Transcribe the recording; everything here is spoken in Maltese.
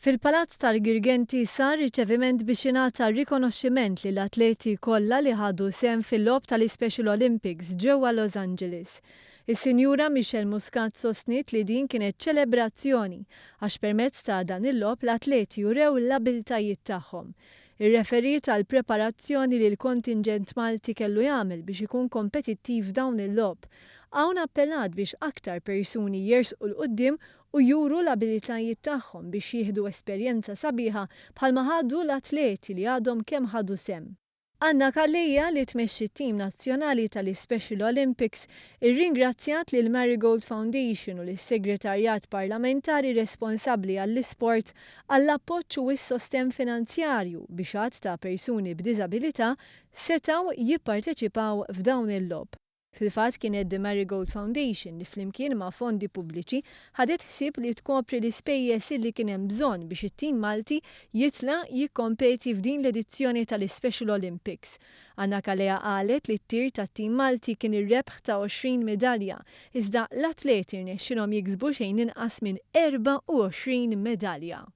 Fil-Palazz tal-Girgenti sar riċeviment biex jingħata rikonoxximent lill-atleti kollha li ħadu sehem fil-logħob tal-Special Olympics ġewwa Los Angeles. Is-Sinjura Michelle Muscat sostniet li din kienet ċelebrazzjoni għax permezz ta' dan il-logħob l-atleti jurew l-abbiltajiet tagħhom. Ir-referi tal-preparazzjoni li l-kontingent Malti kellu jagħmel biex ikun kompetittiv dawn il-logħob hawn appellat biex aktar persuni jersqu l-quddiem u juru l-abilitajiet tagħhom biex jieħdu esperjenza sabiħa bħalma ħadu l-atleti li għadhom kemm ħadu sehem. Anna Kallejja li tmexxi t-tim nazzjonali tal-Special Olympics irringrazzjat lil Marigold Foundation u lis-Segretarjat Parlamentari responsabbli għall-isport għall-appoġġ u s-sostenn finanzjarju biex għadd ta' persuni b'diżabilità setgħu jipparteċipaw f'dawn il-logħob. Fil-fatt kienet The Marigold Foundation li flimkien ma' fondi pubbliċi ħadet ħsieb li tkopri l-ispejjeż li kien hemm bżonn biex it-tim Malti jitla' jikkompeti f'din l-edizzjoni tal-Special Olympics. Anna Kallejja qalet li t-tir tat-tim Malti kien ir-rebħ ta' 20 medalja, iżda l-atleti rnexxilhom jiksbu xejn inqas minn 24 medalja.